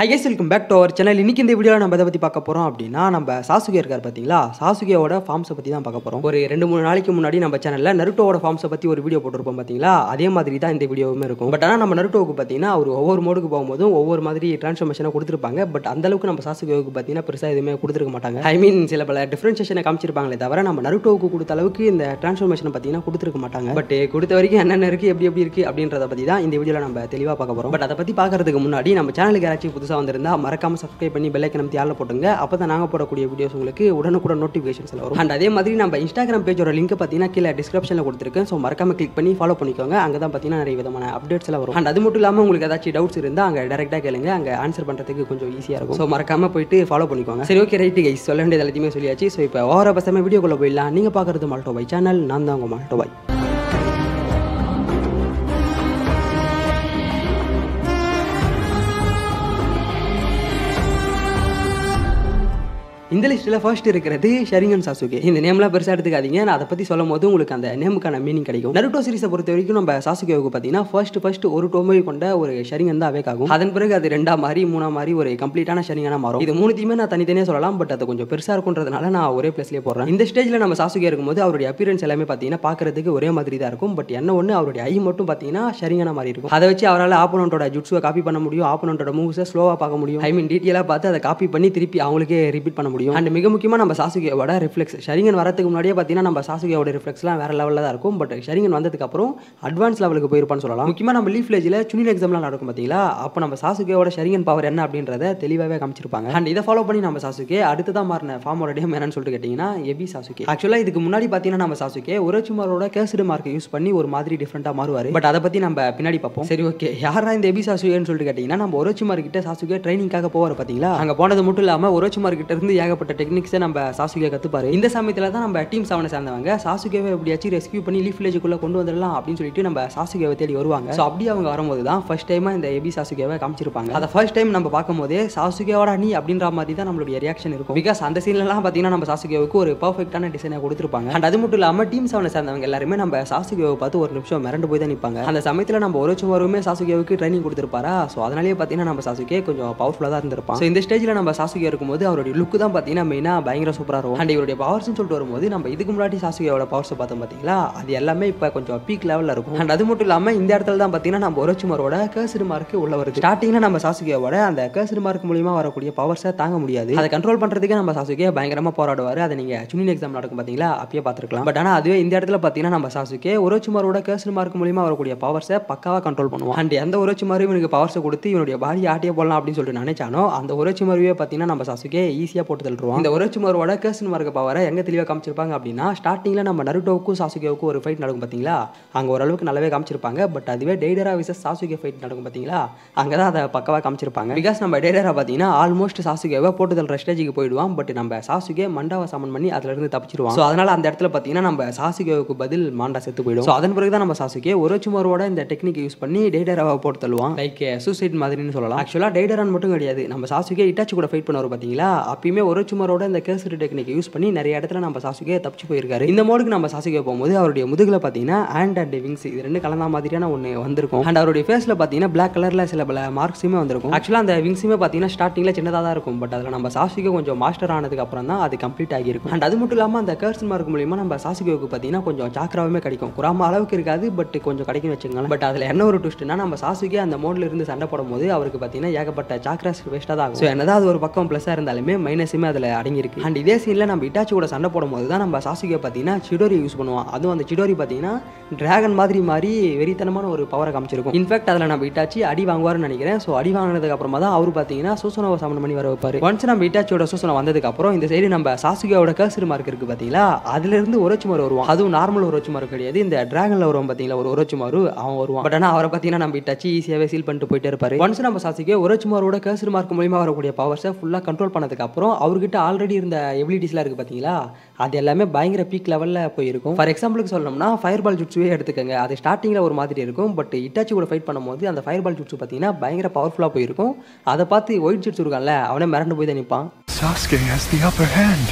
Hi guys, welcome back to our channel. இன்னைக்கு இந்த வீடியோல நம்ம எதை பத்தி பார்க்க போறோம் அப்படினா நம்ம சாசுகே இருக்கார் பாத்தீங்களா, சாசுகேவோட ஃபார்ம்ஸ் பத்தி தான் பார்க்க போறோம். ஒரு 2-3 நாளைக்கு முன்னாடி நம்ம சேனல்ல நருட்டோவோட ஃபார்ம்ஸ் பத்தி ஒரு வீடியோ போட்டுருப்போம் பாத்தீங்களா, அதே மாதிரி தான் இந்த வீடியோவுமே இருக்கும். பட் ஆனா நம்ம நருட்டோவுக்கு பாத்தீங்கன்னா அவர் ஒவ்வொரு மோடுக்கு போகும்போது ஒவ்வொரு மாதிரி டிரான்ஸ்ஃபர்மேஷனை கொடுத்திருப்பாங்க. பட் அந்த அளவுக்கு நம்ம சாசுகேவுக்கு பாத்தீங்கன்னா பெருசா எதுவுமே கொடுத்திருக்க மாட்டாங்க. ஐ மீன் சில பல டிஃபரன்ஷியேஷனை காமிச்சிருப்பாங்களே தவிர நம்ம நருட்டோவுக்கு கொடுத்த அளவுக்கு இந்த டிரான்ஸ்ஃபர்மேஷனை பாத்தீங்கன்னா கொடுத்திருக்க மாட்டாங்க. பட் கொடுத்த வரைக்கும் என்னென்ன இருக்கு எப்படி இருக்கு அப்படின்றத பத்தி தான் இந்த வீடியோல நம்ம தெளிவா பார்க்க போறோம். பட் அதை பத்தி பார்க்கறதுக்கு முன்னாடி நம்ம சேனலுக்கு யாராச்சும் புதுசா வந்திருந்தா மறக்காம சப்ஸ்கிரைப் பண்ணி பெல் ஐகானை ஆல்ல போடுங்க. அப்பதான் நாங்க போடக்கூடிய வீடியோஸ் உங்களுக்கு உடனுக்குடன் நோட்டிஃபிகேஷன்ஸ்ல வரும். அண்ட் அதே மாதிரி நம்ம இன்ஸ்டாகிராம் பேஜோட லிங்க் பாத்தீங்கன்னா கீழே டிஸ்கிரிப்ஷன்ல கொடுத்திருக்கேன். சோ மறக்காம கிளிக் பண்ணி ஃபாலோ பண்ணிக்கோங்க. அங்க தான் பாத்தீங்கன்னா நிறைய விதமான அப்டேட்ஸ் எல்லாம் வரும். அண்ட் அது மட்டும் இல்லாம உங்களுக்கு ஏதாச்சும் டவுட்ஸ் இருந்தா அங்க டைரக்டா கேளுங்க. அங்க ஆன்சர் பண்றதுக்கு கொஞ்சம் ஈஸியா இருக்கும். சோ மறக்காம போயிட்டு ஃபாலோ பண்ணிக்கோங்க. சரி, ஓகே, ரைட் கைஸ், சொல்ல வேண்டியது எல்லாத்தையுமே சொல்லியாச்சு. சோ இப்போ ஓவரா பசங்க வீடியோக்குள்ள போயிடலாம். நீங்க பாக்குறது மால்டோ பாய் சேனல். நான் தான் உங்க மால்டோ பாய். இந்த லிஸ்ட்டில் ஃபர்ஸ்ட் இருக்கிறது ஷரிங்கன் சாசுகே. இந்த நேம்லாம் பெருசாக எடுத்துக்காதீங்க. நான் அதை பற்றி சொல்லும் போது உங்களுக்கு அந்த நேமுக்கான மீனிங் கிடைக்கும். நருட்டோ சீரிஸை பொறுத்த வரைக்கும் நம்ம சாசுகேவுக்கு பார்த்தீங்கன்னா ஃபர்ஸ்ட் ஒரு டோமோய் கொண்ட ஒரு ஷரிங்கன் தான் அவேக் ஆகும். அதன் பிறகு அது 2 மாதிரி 3 மாதிரி ஒரு கம்ப்ளீட்டான ஷரிங்கனாக மாறும். இது மூணுத்தையுமே நான் தனித்தனியாக சொல்லலாம். பட் அது கொஞ்சம் பெருசாக இருக்குன்றதுனால நான் ஒரே பிளேஸ்லேயே போடுறேன். இந்த ஸ்டேஜில் நம்ம சாசுகே இருக்கும்போது அவருடைய அப்பியரன்ஸ் எல்லாமே பார்த்தீங்கன்னா பார்க்கறதுக்கு ஒரே மாதிரி தான் இருக்கும். பட் என்ன ஒன்று, அவருடைய ஐ மட்டும் பார்த்தீங்கன்னா ஷரிங்கனா மாதிரி இருக்கும். அதை வச்சு அவரால் ஆப்போனண்டோட ஜுட்ஸுவை காப்பி பண்ண முடியும். ஆப்போனண்டோட மூவ்ஸை ஸ்லோவாக பார்க்க முடியும். ஐ மீன் டீட்டெயிலாக பார்த்து அதை காப்பி பண்ணி திருப்பி அவங்களுக்கே ரிப்பீட் பண்ண முடியும். அண்ட் மிக முக்கியமாக நம்ம சாசுகேவோட ரிஃப்ளெக்ஸ், ஷரிங்கன் வரதுக்கு முன்னாடியே பார்த்தீங்கன்னா நம்ம சாசுகேவோட ரிஃப்ளெக்ஸ்லாம் வேற லெவலில் தான் இருக்கும். பட் ஷரிங்கன் வந்ததுக்கு அப்புறம் அட்வான்ஸ் லெவலுக்கு போயிருப்பான்னு சொல்லலாம். முக்கியமாக நம்ம லீஃப் வில்லேஜில் சுனின் எக்ஸாம்லாம் நடக்கும் பார்த்தீங்களா, அப்போ நம்ம சாசுகேவோட ஷரிங்கன் பவர் என்ன அப்படின்றத தெளிவாகவே காமிச்சிருப்பாங்க. அண்ட் இதை ஃபாலோ பண்ணி நம்ம சாசுகே அடுத்ததான் மாறின ஃபார்மோட நேம் என்னன்னு சொல்லிட்டு கேட்டிங்கன்னா எபி சாசுகே. ஆக்சுவலாக இதுக்கு முன்னாடி பார்த்தீங்கன்னா நம்ம சாசுகே ஒரோச்சிமாரோட கேஸ்டு மார்க்கை யூஸ் பண்ணி ஒரு மாதிரி டிஃப்ரெண்டாக மாறுவார். பட் அதை பற்றி நம்ம பின்னாடி பார்ப்போம். சரி, ஓகே, யாரா இந்த எபி சாசுகேன்னு சொல்லிட்டு கேட்டிங்கன்னா நம்ம ஒரோச்சிமார் கிட்ட சாசுகே ட்ரைனிங்காக போவார் பார்த்தீங்களா. அங்கே போனது மட்டும் இல்லாமல் ஒரோச்சிமார் கிட்ட இருந்து ஏகப்பட்ட டெக்னிக்ஸை நம்ம சாசுகே கத்துப்பாரு. இந்த சமயத்துல தான் நம்ம டீம் 7 சேர்ந்தவங்க சாசுகேவை எப்படியாச்சும் ரெஸ்கியூ பண்ணி லீஃப் வில்லேஜுக்குள்ள கொண்டு வந்துடலாம் அப்படின்னு சொல்லிட்டு நம்ம சாசுகேவை தேடி வருவாங்க. ஸோ அப்படி அவங்க வரும்போது தான் ஃபர்ஸ்ட் டைமா இந்த எபி சாசுகேவை காமிச்சிருப்பாங்க. அதை ஃபர்ஸ்ட் டைம் நம்ம பார்க்கும்போதே சாசுகேவோட நீ அப்படின்ற மாதிரி தான் நம்மளுடைய ரியாக்ஷன் இருக்கும். பிகாஸ் அந்த சீன்லாம் பார்த்தீங்கன்னா நம்ம சாசுகேவுக்கு ஒரு பர்ஃபெக்டான டிசைனை கொடுத்துருப்பாங்க. அண்ட் அது மட்டும் இல்லாமல் டீம் 7 சேர்ந்தவங்க எல்லாருமே நம்ம சாசுகேவை பார்த்து ஒரு நிமிஷம் மிரண்டு போய் தான் நிற்பாங்க. அந்த சமயத்தில் நம்ம ஒரோச்சிமாருமே சாசுகேவுக்கு ட்ரைனிங் கொடுத்துருப்பாரா. ஸோ அதனாலேயே பார்த்தீங்கன்னா நம்ம சாசுகே கொஞ்சம் பவர்ஃபுல்லாக தான் இருந்திருப்பான். ஸோ இந்த ஸ்டேஜில் நம்ம சாசுகே இருக்கும்போது அவருடைய லுக்கு தான் பார்த்தீங்கன்னா மெயினாக பயங்கர சூப்பராக இருக்கும். அண்ட் இவருடைய பவர்ஸ்னு சொல்லிட்டு வரும்போது நம்ம இதுக்கு முன்னாடி சாசுகேவோட பவர்ஸை பார்த்தோம் பார்த்தீங்களா, அது எல்லாமே இப்போ கொஞ்சம் பீக் லெவலில் இருக்கும். அண்ட் அது மட்டும் இல்லாமல் இந்த இடத்துல தான் பார்த்தீங்கன்னா நம்ம ஒரோச்சிமாரோட கேர்ஸ்டு மார்க்கு உள்ள வருது. ஸ்டார்டிங்கில் நம்ம சாசுகேவோட அந்த கேர்ஸ்டு மார்க் மூலியமாக வரக்கூடிய பவர்ஸை தாங்க முடியாது. அதை கண்ட்ரோல் பண்ணுறதுக்கு நம்ம சாசுகே பயங்கரமாக போராடுவார். அதை நீங்கள் சுனின் எக்ஸாம் நடக்கும் பார்த்தீங்களா, அப்பயே பார்த்துருக்கலாம். பட் ஆனால் அதுவே இந்த இடத்துல பார்த்தீங்கன்னா நம்ம சாசுகே ஒரோச்சிமாரோட கேர்ஸ்டு மார்க் மூலியமாக வரக்கூடிய பவர்ஸை பக்காவாக கண்ட்ரோல் பண்ணுவோம். அண்ட் எந்த ஒரோச்சிமாரும் இவனுக்கு பவர்ஸை கொடுத்து இவனுடைய பாடி ஆட்டியே போடலாம் அப்படின்னு சொல்லிட்டு நினைச்சானோ அந்த ஒரோச்சிமாருவே பார்த்தீங்கன்னா நம்ம சாசுகே ஈஸியாக போட்டு தள்ளுவோம். இந்த ஒரோச்சிமாரோட கேர்ஸ்டு மார்க் பவரை எங்க தெளிவாக காமிச்சிருப்பாங்க அப்படின்னா ஸ்டார்டிங்ல நம்ம நருட்டோவுக்கும் சாசுகேவுக்கும் ஒரு ஃபைட் நடக்கும் பார்த்தீங்களா, அங்கே ஓரளவுக்கு நல்லாவே காமிச்சிருப்பாங்க. பட் அதுவே டெய்டரா விசஸ் சாசுகே ஃபைட் நடக்கும் பார்த்தீங்களா, அங்கே தான் அதை பக்கவாக காமிச்சிருப்பாங்க. பிகாஸ் நம்ம டெய்டரா பார்த்தீங்கன்னா ஆல்மோஸ்ட் சாசுகேவை போட்டு தள்ளுற ஸ்டேஜுக்கு போயிடுவான். பட் நம்ம சாசுகே மண்டாவை சமன் பண்ணி அதுல இருந்து தப்பிச்சிருவான். ஸோ அதனால அந்த இடத்துல பார்த்தீங்கன்னா நம்ம சாசுகேவுக்கு பதில் மாண்டா செத்து போயிடும். ஸோ அதன் பிறகு தான் நம்ம சாசுகே ஒரோச்சிமாரோட இந்த டெக்னிக் யூஸ் பண்ணி டெய்டராவை போட்டு தள்ளுவான். லைக் சூசைட் மாதிரின்னு சொல்லலாம். ஆக்சுவலாக டெய்டரான் மட்டும் கிடையாது, நம்ம சாசுகே இட்டாச்சி கூட ஃபைட் பண்ணுவார் பார்த்தீங்களா, அப்பயுமே ஒரோச்சிமாரோட இந்த கேசரி டெக்னிக் யூஸ் பண்ணி நிறைய இடத்துல நம்ம சாசுகே தப்பிச்சு போயிருக்காரு. இந்த மோடுக்கு நம்ம சாசுகே போகும்போது அவருடைய முதுகுல பார்த்தீங்கன்னா ஹேண்ட் அண்ட் விங்ஸ் இது 2 கலந்த மாதிரியான ஒன்று வந்திருக்கும். அண்ட் அவருடைய ஃபேஸ்ல பார்த்தீங்கன்னா பிளாக் கலர்ல சில பல மார்க்ஸுமே வந்திருக்கும். ஆக்சுவலாக அந்த விங்ஸுமே பார்த்தீங்கன்னா ஸ்டார்டிங்ல சின்னதாக தான் இருக்கும். பட் அதில் நம்ம சாசுகே கொஞ்சம் மாஸ்டர் ஆனதுக்கு அப்புறம் தான் அது கம்ப்ளீட் ஆகியிருக்கும். அண்ட் அது மட்டும் இல்லாமல் அந்த கேர்ஸ் மார்க் மூலியமா நம்ம சாசுகேவுக்கு பார்த்தீங்கன்னா கொஞ்சம் சாக்ராவுமே கிடைக்கும். குராமா அளவுக்கு இருக்காது, பட் கொஞ்சம் கிடைக்கும் வச்சுக்கோங்களேன். பட் அதில் என்ன ஒரு ட்விஸ்ட்னா நம்ம சாசுகே அந்த மோட்ல இருந்து சண்டை போடும்போது அவருக்கு பார்த்தீங்கன்னா ஏகப்பட்ட சாக்ராஸ் வேஸ்ட்டாக தான் ஆகும். ஸோ என்னதான் அது ஒரு பக்கம் ப்ளஸ்ஸாக இருந்தாலுமே மைனஸுமே அதில் அடங்கியிருக்கு. அண்ட் இதே சீனில் நம்ம இட்டாச்சி கூட சண்டை போடும்போது தான் நம்ம சாசுகே பார்த்தீங்கன்னா சிடோரி யூஸ் பண்ணுவான். அதுவும் அந்த சிடோரி பார்த்தீங்கன்னா டிராகன் மாதிரி மாறி வெறித்தனமான ஒரு பவரை காமிச்சிருக்கும். இன்ஃபேக்ட் அதில் நம்ம இட்டாச்சி அடி வாங்குவார்னு நினைக்கிறேன். ஸோ அடி வாங்கினதுக்கு அப்புறமா தான் அவர் பார்த்தீங்கன்னா சூசனோவை சமன் பண்ணி வர வைப்பார். ஒன்ஸ் நம்ம இட்டாச்சியோட சூசனை வந்ததுக்கு அப்புறம் இந்த சைடு நம்ம சாசுகேவோட கேர்ஸ்டு மார்க் இருக்கு பார்த்தீங்களா, அதுல இருந்து ஒரோச்சிமாரு வருவான். அதுவும் நார்மல் ஒரோச்சிமாரு கிடையாது, இந்த டிராகன்ல வருவான் பார்த்தீங்களா ஒரு ஒரோச்சிமாரு, அவன் வருவான். பட் ஆனால் அவரை பார்த்தீங்கன்னா நம்ம இட்டாச்சி ஈஸியாகவே சீல் பண்ணிட்டு போயிட்டே இருப்பாரு. ஒன்ஸ் நம்ம சாசுகே ஒரோச்சிமாரோட கேர்ஸ்டு மார்க் மூலியமாக வரக்கூடிய பவர்ஸை ஃபுல்லாக கண்ட்ரோல் பண்ணதுக்கு அப்புறம் அவர்கிட்ட ஆல்ரெடி இருந்த எபிலிட்டிஸ்லாம் இருக்கு பார்த்தீங்களா, அது எல்லாமே பயங்கர பீக் லெவலில் போயிருக்கும். ஃபார் எக்ஸாம்பிளுக்கு சொல்லணும்னா ஃபயர் பால் ஜுட்ஸுவே எடுத்துக்கங்க. அது ஸ்டார்டிங்கில் ஒரு மாதிரி இருக்கும். பட் இட்டாச்சி கூட ஃபைட் பண்ணும்போது அந்த ஃபயர் பால் ஜுட்ஸு பார்த்தீங்கன்னா பயங்கர பவர்ஃபுல்லாக போயிருக்கும். அதை பார்த்து ஒயிட் ஜுட்ஸ் இருக்கான்ல அவனே மிரண்டு போய் தான் நிற்பான். Sasuke has the upper hand.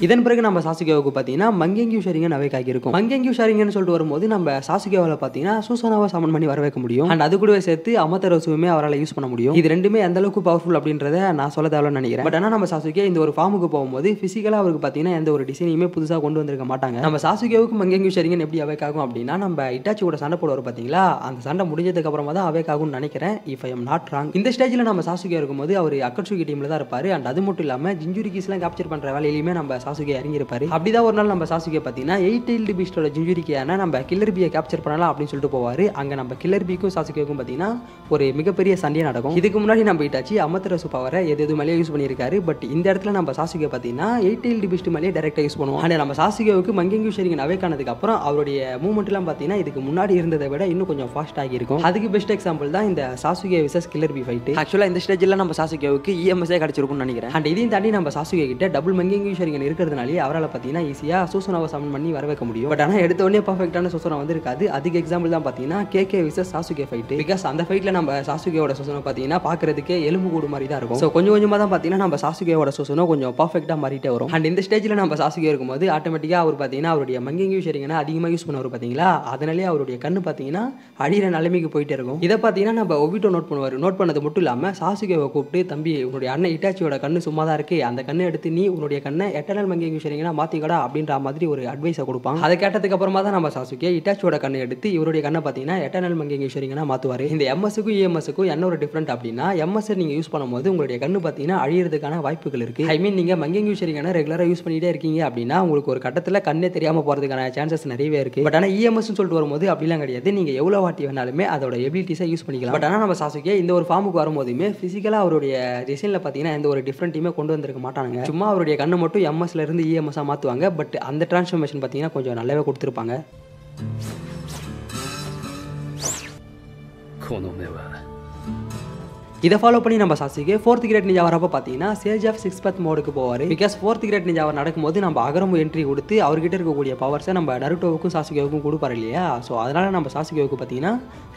இதன் பிறகு நம்ம சாசுகேவுக்கு பார்த்தீங்கன்னா மங்கெங்கியூ ஷரிங்கன் அவேக் ஆகியிருக்கும். மங்கெங்கியூ ஷரிங்கன் சொல்லிட்டு வரும்போது நம்ம சாசுகேவால் பார்த்தீங்கன்னா சூசனாவை சமன் பண்ணி வர வைக்க முடியும். அண்ட் அது கூடவே சேர்த்து அமதரோசுவுமே அவரால் யூஸ் பண்ண முடியும். இது ரெண்டுமே எந்த அளவுக்கு பவர்ஃபுல் அப்படின்றத நான் சொல்ல தேவைன்னு நினைக்கிறேன். பட் ஆனால் நம்ம சாசுகே இந்த ஒரு ஃபார்முக்கு போகும்போது பிசிக்கலாக அவருக்கு பார்த்தீங்கன்னா எந்த ஒரு டிசைனையுமே புதுசாக கொண்டு வந்திருக்க மாட்டாங்க. நம்ம சாசுகேவுக்கு மங்கெங்கியூ ஷரிங்கன் எப்படி அவேக் ஆகும் அப்படின்னா நம்ம இட்டாச்சி கூட சண்டை போடுவார் பார்த்தீங்களா, அந்த சண்டை முடிஞ்சதுக்கு அப்புறமா தான் அவேக் ஆகும்னு நினைக்கிறேன். If I am not wrong. இந்த ஸ்டேஜில் நம்ம சாசுகே இருக்கும்போது அவர் அக்கட்சுகி டீமில் தான் இருப்பார். அண்ட் அது மட்டும் இல்லாமல் ஜிஞ்சுரிக்கிஸ்லாம் கேப்சர் பண்ணுற வேலையிலுமே நம்ம சாசுகே இறங்கியிருப்பாரு. அப்படிதான் ஒரு நாள் நம்ம சாசுகே பார்த்தீங்கன்னா 8-tailed beast-ஓட ஜிஞ்சுரிக்கியான நம்ம கில்லர் பியை கேப்சர் பண்ணலாம் அப்படின்னு சொல்லிட்டு போவார். அங்கே நம்ம கில்லர் பிக்கும் சாசுகேவுக்கும் பார்த்தீங்கன்னா ஒரு மிகப்பெரிய சண்டையே நடக்கும். இதுக்கு முன்னாடி நம்ம இட்டாச்சி அமதரோசு பவரை எது மேலேயே யூஸ் பண்ணியிருக்காரு. பட் இந்த இடத்துல நம்ம சாசுகே பார்த்தீங்கன்னா 8-tailed beast மேலேயே டேரெக்டாக யூஸ் பண்ணுவோம். ஆனால் நம்ம சாசுகேவுக்கு மங்கெங்கியூ ஷரிங்கன் அவேக் ஆனதுக்கு அப்புறம் அவருடைய மூவ்மெண்ட்லாம் பார்த்தீங்கன்னா இதுக்கு முன்னாடி இருந்ததை விட இன்னும் கொஞ்சம் ஃபாஸ்ட் ஆகியிருக்கும். அதுக்கு பெஸ்ட் எக்ஸாம்பிள் தான் இந்த Sasuke versus Killer B fight. ஆக்சுவலாக இந்த ஸ்டேஜில் நம்ம சாசுகேவுக்கு இஎம்எஸ்ஏ கிடைச்சிருக்கும்னு நினைக்கிறேன். அண்ட் இதையும் தாண்டி நம்ம சாசுகே கிட்ட டபுள் மங்கெங்கியூ ஷரிங்கன் இருக்கிறதுனாலே அவரால் பார்த்தீங்கன்னா ஈஸியாக சூசனாவை சமன் பண்ணி வர வைக்க முடியும். பட் ஆனால் எடுத்த உடனே பர்ஃபெக்டான சூசனா வந்திருக்காது. அதுக்கு எக்ஸாம்பிள் தான் பார்த்தீங்கன்னா கேகே விசஸ் சாசுகே ஃபைட். பிகாஸ் அந்த ஃபைட்டில் நம்ம சாசுகேவோட சூசனை பார்த்தீங்கன்னா பார்க்கறதுக்கே எலும்பு கூடு மாதிரி தான் இருக்கும். ஸோ கொஞ்சம் கொஞ்சமாக தான் பார்த்தீங்கன்னா நம்ம சாசுகேவோட சூசனை கொஞ்சம் பர்ஃபெக்டாக மாறிட்டே வரும். அண்ட் இந்த ஸ்டேஜில் நம்ம சாசுகே இருக்கும்போது ஆட்டோமேட்டிக்காக அவர் பார்த்தீங்கன்னா அவருடைய மங்கெங்கியூ ஷரிங்கனை அதிகமாக யூஸ் பண்ணுவார் பார்த்தீங்களா, அதனாலே அவருடைய கண்ணு பார்த்தீங்கன்னா அடியிற நிலைமைக்கு போயிட்டே இருக்கும். இதை பார்த்தீங்கன்னா நம்ம ஒபிட்டோ நோட் பண்ணுவார். நோட் பண்ணது மட்டும் இல்லாமல் சாசுகேவை கூப்பிட்டு தம்பி உன்னுடைய அண்ணன் இட்டாச்சியோட கண்ணு சும்மா தான் இருக்கு, அந்த கண்ணை எடுத்து நீ உன்னுடைய கண்ணை எட்டர்னல் மங்கெங்கியூ ஷரிங்கனா மாற்றிக்கடா அப்படின்ற மாதிரி ஒரு அட்வைஸை கொடுப்பாங்க. அதை கேட்டதுக்கு அப்புறமா தான் நம்ம சாசுகே இட்டாச்சியோட கண்ணை எடுத்து இவருடைய கண்ணை பார்த்தீங்கன்னா எட்டர்னல் மங்கெங்கியூ ஷரிங்கனா மாற்றுவார். இந்த எம்எஸ்க்கும் இஎம்எஸ்க்கும் என்ன ஒரு டிஃப்ரெண்ட் அப்படின்னா எம்எஸ் நீங்கள் யூஸ் பண்ணும்போது உங்களுடைய கண்ணு பார்த்தீங்கன்னா அழியறதுக்கான வாய்ப்புகள் இருக்கு. ஐ மீன் நீங்கள் மங்கெங்கியூ ஷரிங்கனா ரெகுலராக யூஸ் பண்ணிட்டே இருக்கீங்க அப்படின்னா உங்களுக்கு ஒரு கட்டத்தில் கண்ணே தெரியாமல் போகிறதுக்கான சான்சஸ் நிறையவே இருக்கு. பட் ஆனால் இஎம்எஸ் சொல்லிட்டு வரும்போது அப்படிலாம் கிடையாது. நீங்கள் எவ்வளோ வாட்டி வேணாலுமே அதோட எபிலிட்டிஸை யூஸ் பண்ணிக்கலாம். பட் ஆனால் நம்ம சாசுகே இந்த ஒரு ஃபார்முக்கு வரும்போதுமே ஃபிசிக்கலாக அவருடைய டிசைனில் பார்த்தீங்கன்னா எந்த ஒரு டிஃப்ரெண்ட்டுமே கொண்டு வந்திருக்க மாட்டாங்க. சும்மா அவருடைய கண்ணை மட்டும் எம்எஸ்ல இருந்து இஎம்எஸ்ஸாக மாற்றுவாங்க. பட் அந்த டிரான்ஸ்ஃபர்மேஷன் பார்த்தீங்கன்னா கொஞ்சம் நல்லாவே கொடுத்துருப்பாங்க. இதை ஃபாலோ பண்ணி நம்ம சாசுகே 4th கிரேட் நிஞ்சா வரப்போ பார்த்தீங்கன்னா சேஜ் ஆஃப் 6th path மோடுக்கு போவார். பிகாஸ் 4th கிரேட் நிஞ்சா நடக்கும்போது நம்ம அகரமு என்ட்ரி கொடுத்து அவர்கிட்ட இருக்கக்கூடிய பவர்ஸை நம்ம நருட்டோவுக்கும் சாசுகேவுக்கும் கொடுப்பாரு இல்லையா. ஸோ அதனால் நம்ம சாசுகேவுக்கு பார்த்தீங்கன்னா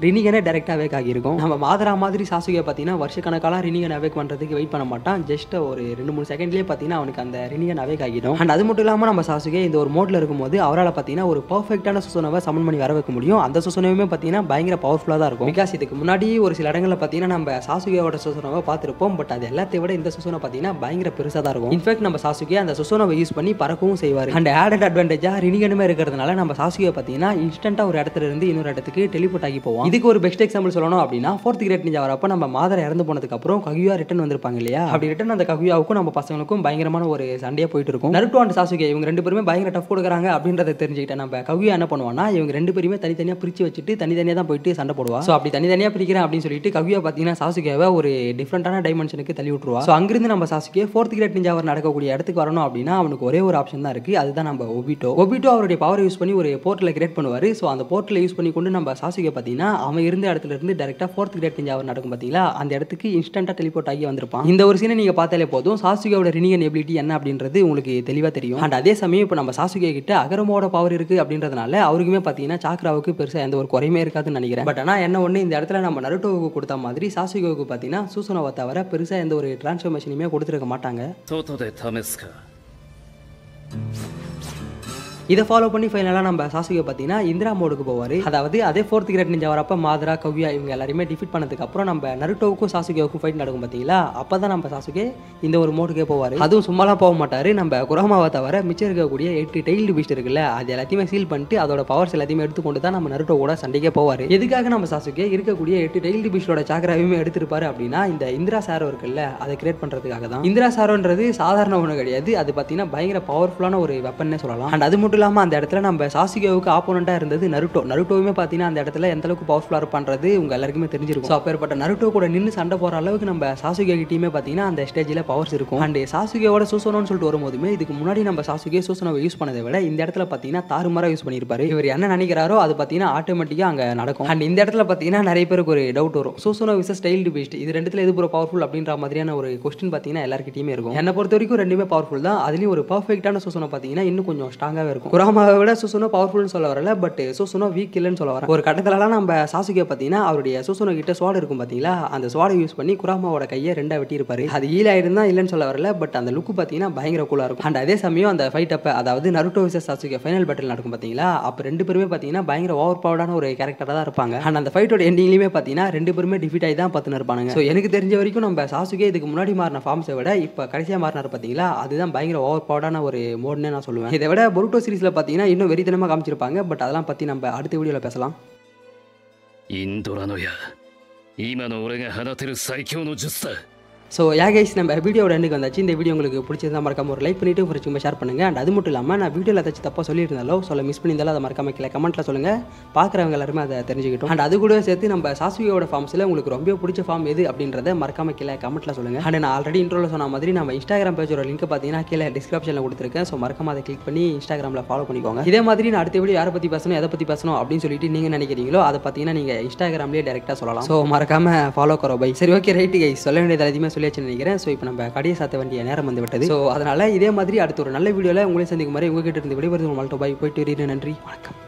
ரினிகனே டேரெக்டாக அவேக் ஆகியிருக்கும். நம்ம மாதரா மாதிரி சாசுகே பார்த்தீங்கன்னா வருஷக்கணக்காக ரினிகன் அவேக் பண்ணுறதுக்கு வெயிட் பண்ண மாட்டான். ஜஸ்ட் ஒரு 2-3 செகண்ட்லேயே பார்த்தீங்கன்னா அவனுக்கு அந்த ரினிகன் அவேக் ஆகிடும். அண்ட் அது மட்டும் இல்லாமல் நம்ம சாசுகே இந்த ஒரு மோடில் இருக்கும்போது அவரால் பார்த்தீங்கன்னா ஒரு பர்ஃபெக்டான சுசோனாவை சமன் பண்ணி வர வைக்க முடியும். அந்த சுசோனாவுமே பார்த்தீங்கன்னா பயங்கர பவர்ஃபுல்லாக தான் இருக்கும். பிகாஸ் இதுக்கு முன்னாடி ஒரு சில இடங்களில் பார்த்தீங்கன்னா நம்ம சாசுகேவோட சுசோனாவை பார்த்துருப்போம். பட் அது எல்லாத்தையும் விட இந்த சுசோனா பார்த்தீங்கன்னா பயங்கர பெருசாக தான் இருக்கும். இன்ஃபேக்ட் நம்ம சாசுகே அந்த சுசோனாவை யூஸ் பண்ணி பறக்கவும் செய்வார். அண்ட் ஆடட் அட்வான்டேஜாக ரினிகனுமே இருக்கிறதுனால நம்ம சாசுகே பார்த்தீங்கன்னா இன்ஸ்டன்ட்டாக ஒரு இடத்துல இருந்து இன்னொரு இடத்துக்கு டெலிபோர்ட் ஆகி போவோம். இதுக்கு ஒரு பெஸ்ட் எக்ஸாம்பிள் சொல்லணும் அப்படின்னா 4th கிரேட் நிஞ்சா வரப்போ நம்ம மாதரை இறந்து போனதுக்கு அப்புறம் ககுயா ரிட்டர்ன் வந்திருப்பாங்க இல்லையா. அப்படி ரிட்டர்ன் அந்த ககுயாவுக்கும் நம்ம பசங்களுக்கும் பயங்கரமான ஒரு சண்டையாக போயிட்டு இருக்கும். நருட்டோ அண்ட் சாசுகே இவங்க 2 பேருமே பயங்கர டஃப் கொடுக்குறாங்க அப்படின்றத தெரிஞ்சுக்கிட்ட நம்ம ககுயா என்ன பண்ணுவான்னா இவங்க 2 பேருமே தனித்தனியாக பிரித்து வச்சுட்டு தனித்தனியாக தான் போயிட்டு சண்டை போடுவா. ஸோ அப்படி தனித்தனியாக பிரிக்கிறேன் அப்படின்னு சொல்லிட்டு ககுயா பார்த்தீங்கன்னா சாசுகேவை ஒரு டிஃப்ரெண்டான டைமென்ஷனுக்கு தள்ளி விட்டுருவா. ஸோ அங்கிருந்து நம்ம சாசுகே 4th கிரேட் நிஞ்சா நடக்கக்கூடிய இடத்துக்கு வரணும் அப்படின்னா அவனுக்கு ஒரே ஒரு ஆப்ஷன் தான் இருக்குது. அதுதான் நம்ம ஒபிட்டோ. ஒபிட்டோ அவருடைய பவர் யூஸ் பண்ணி ஒரு போர்ட்டலை கிரியேட் பண்ணுவார். ஸோ அந்த போர்ட்டலை யூஸ் பண்ணி கொண்டு நம்ம சாசுகே பார்த்தீங்கன்னா அவன் இருந்த இடத்துல இருந்து டேரெக்டாக 4th கிரேட் நிஞ்சா நடக்கும் பார்த்தீங்களா, அந்த இடத்துக்கு இன்ஸ்டன்ட்டாக டெலிபோர்ட் ஆகி வந்திருப்பான். இந்த ஒரு சீனை நீங்கள் பார்த்தாலே போதும் சாசுகேவோட ரினிகன் எபிலிட்டி என்ன அப்படின்றது உங்களுக்கு தெளிவாக தெரியும். அண்ட் அதே சமயம் இப்போ நம்ம சாசுகே கிட்ட அகரமோட பவர் இருக்குது அப்படின்றதுனால அவருக்குமே பார்த்தீங்கன்னா சாக்ராவுக்கு பெருசாக எந்த ஒரு குறையுமே இருக்காதுன்னு நினைக்கிறேன். பட் ஆனால் என்ன ஒன்று இந்த இடத்துல நம்ம நருட்டோவுக்கு கொடுத்த மாதிரி சாசுகேவுக்கு பார்த்தீங்கன்னா சூசனாவை தவிர பெருசாக எந்த ஒரு டிரான்ஸ்ஃபர்மேஷனுமே கொடுத்துருக்க மாட்டாங்க. இதை ஃபாலோ பண்ணி ஃபைனலாக நம்ம சாசுகே பார்த்தீங்கன்னா இந்திரா மோடுக்கு போவார். அதாவது அதே 4th கிரேட் நிஞ்சா வரப்போ மாதரா கவ்யா இவங்க எல்லாருமே டிஃபீட் பண்ணதுக்கு அப்புறம் நம்ம நருட்டோவுக்கும் சாசுகேவுக்கும் ஃபைட் நடக்கும் பார்த்தீங்களா, அப்போ தான் நம்ம சாசுகே இந்த ஒரு மோடுக்கே போவார். அதுவும் சும்மாலாம் போக மாட்டார். நம்ம குரோமாவை தவிர மிச்சம் இருக்கக்கூடிய 8 டெய்ல்டு பீஸ்ட் இருக்குல்ல அது எல்லாத்தையுமே சீல் பண்ணிட்டு அதோட பவர்ஸ் எல்லாத்தையுமே எடுத்துக்கொண்டு தான் நம்ம நருட்டோ கூட சண்டைக்கே போவார். எதுக்காக நம்ம சாசுகே இருக்கக்கூடிய 8 டெய்ல்டு பீஸ்டோட சாக்கராவையுமே எடுத்திருப்பாரு அப்படின்னா இந்த இந்திரா சாரோ இருக்குல்ல அதை கிரியேட் பண்ணுறதுக்காக தான். இந்திரா சாரோன்றது சாதாரண ஒன்று கிடையாது. அது பார்த்தீங்கன்னா பயங்கர பவர்ஃபுல்லான ஒரு வெப்பன்னே சொல்லலாம். அண்ட் அது மட்டும் இல்லாமல் அந்த இடத்துல நம்ம சாசுகேவுக்கு ஆப்போனண்டா இருந்தது நருட்டோ. நருட்டோவுமே பார்த்தீங்கன்னா அந்த இடத்துல எந்த அளவுக்கு பவர்ஃபுல்லாக இருப்பான்றது உங்க எல்லாருக்குமே தெரிஞ்சிருக்கும். ஸோ அப்பேற்பட்ட நருட்டோ கூட நின்று சண்டை போகிற அளவுக்கு நம்ம சாசுகே கிட்டேயுமே பார்த்தீங்கன்னா அந்த ஸ்டேஜில் பவர்ஸ் இருக்கும். அண்ட் சாசுகேவோட சூசனோன்னு சொல்லிட்டு வரும்போதுமே இதுக்கு முன்னாடி நம்ம சாசுகே சூசனோவை யூஸ் பண்ணதை விட இந்த இடத்துல பார்த்தீங்கன்னா தாறுமாறாக யூஸ் பண்ணியிருப்பாரு. இவர் என்ன நினைக்கிறாரோ அது பார்த்தீங்கன்னா ஆட்டோமேட்டிக்காக அங்கே நடக்கும். அண்ட் இந்த இடத்துல பார்த்தீங்கன்னா நிறைய பேருக்கு ஒரு டவுட் வரும், சூசனோ விசஸ் டெய்ல்டு பீஸ்ட் இது ரெண்டுத்துல எது பவர்ஃபுல் அப்படின்ற மாதிரியான ஒரு கொஸ்டின் பார்த்தீங்கன்னா எல்லாருக்கிட்டையுமே இருக்கும். என்னை பொறுத்த வரைக்கும் ரெண்டுமே பவர்ஃபுல் தான். அதுலேயும் ஒரு பர்ஃபெக்டான சூசனோ பார்த்தீங்கன்னா இன்னும் கொஞ்சம் ஸ்ட்ராங்காகவே இருக்கும். இருக்கும். குராமாவை விட சுசுனோ பவர்ஃபுல்னு சொல்ல வரல, பட் சுசுனோ வீக் இல்லைன்னு சொல்ல வரேன். ஒரு கட்டத்துலலாம் நம்ம சாசுகே பார்த்தீங்கன்னா அவருடைய சுசுனோ கிட்ட ஸ்வாட் இருக்கும் பார்த்தீங்களா, அந்த ஸ்வாடை யூஸ் பண்ணி குராமாவோட கையை 2 வெட்டி இருப்பாரு. அது ஹீல் ஆயிருந்தா இல்லைன்னு சொல்ல வரல, பட் அந்த லுக் பார்த்தீங்கன்னா பயங்கர கூலா இருக்கும். அண்ட் அதே சமயம் அந்த ஃபைட் அப்ப, அதாவது Naruto versus Sasuke final battle நடக்கும் பார்த்தீங்களா, அப்போ 2 பேருமே பார்த்தீங்கன்னா பயங்கர ஓவர் பவர்டான ஒரு கேரக்டராக தான் இருப்பாங்க. அண்ட் அந்த ஃபைட்டோட எண்டிங்லையுமே பார்த்தீங்கன்னா 2 பேருமே டிஃபீட் ஆகி தான் பார்த்துன்னு இருப்பாங்க. ஸோ எனக்கு தெரிஞ்ச வரைக்கும் நம்ம சாசுகே இதுக்கு முன்னாடி மாறின ஃபார்ம்ஸை விட இப்போ கடைசியாக மாறினார் பார்த்தீங்களா, அதுதான் பயங்கர ஓவர் பவர்டான ஒரு மோட்னே நான் சொல்லுவேன். இதை விட பொருட்டோ சீரிஸில் பார்த்தீங்கன்னா இன்னும் வெறித்தனமாக காமிச்சிருப்பாங்க. பட் அதெல்லாம் பற்றி நம்ம அடுத்த வீடியோவில் பேசலாம். インドラの矢、今の俺が放てる最強の術だ。ஸோ கைஸ் நம்ம வீடியோட எண்டுக்கு வந்தாச்சு. இந்த வீடியோ உங்களுக்கு பிடிச்சிருந்தா மறக்காம ஒரு லைக் பண்ணிட்டு ஃப்ரெண்ட்ஸுக்கு ஷேர் பண்ணுங்க. அண்ட் அது மட்டும் இல்லாமல் நான் வீடியோவில் ஏதாச்சும் தப்பாக சொல்லியிருந்தாலோ மிஸ் பண்ணியிருந்தாலும் அதை மறக்காம கீழே கமெண்ட்டில் சொல்லுங்கள். பார்க்குறவங்க எல்லாருமே அதை தெரிஞ்சுக்கிட்டோம். அண்ட் அது கூட சேர்த்து நம்ம சாசுகேயோட ஃபார்ம்ஸில் உங்களுக்கு ரொம்ப பிடிச்ச ஃபார்ம் எது அப்படின்றத மறக்காம கீழே கமெண்ட்டில் சொல்லுங்கள். அண்ட் நான் ஆல்ரெடி இன்ட்ரோவில் சொன்ன மாதிரி நம்ம இன்ஸ்டாகிராம் பேஜோட லிங்க் பார்த்தீங்கன்னா கீழே டிஸ்கிரிப்ஷனில் கொடுத்துருக்கேன். ஸோ மறக்காம அதை கிளிக் பண்ணி இன்ஸ்டாகிராமில் ஃபாலோ பண்ணிக்கோங்க. இதே மாதிரி நான் அடுத்த வீடியோ யாரை பற்றி பேசணும், எதை பற்றி பேசணும் அப்படின்னு சொல்லிட்டு நீங்கள் நினைக்கிறீங்களோ அதை பார்த்தீங்கன்னா நீங்கள் இன்ஸ்டாகிராம்லேயே டேரெக்டாக சொல்லலாம். ஸோ மறக்காம ஃபாலோ கரோ பை. சரி, ஓகே, ரைட்டு கைஸ், சொல்ல வேண்டியது எதுவுமே சொல்லியாச்சுன்னு நினைக்கிறேன். ஸோ இப்போ நம்ம கடையை சாத்த வேண்டிய நேரம் வந்து விட்டது. ஸோ அதனால இதே மாதிரி அடுத்த ஒரு நல்ல வீடியோவில் உங்களை சந்திக்கும் மாதிரி உங்ககிட்ட இருந்து விடைபெறுவது மால்டோ பாய். போயிட்டு நன்றி, வணக்கம்.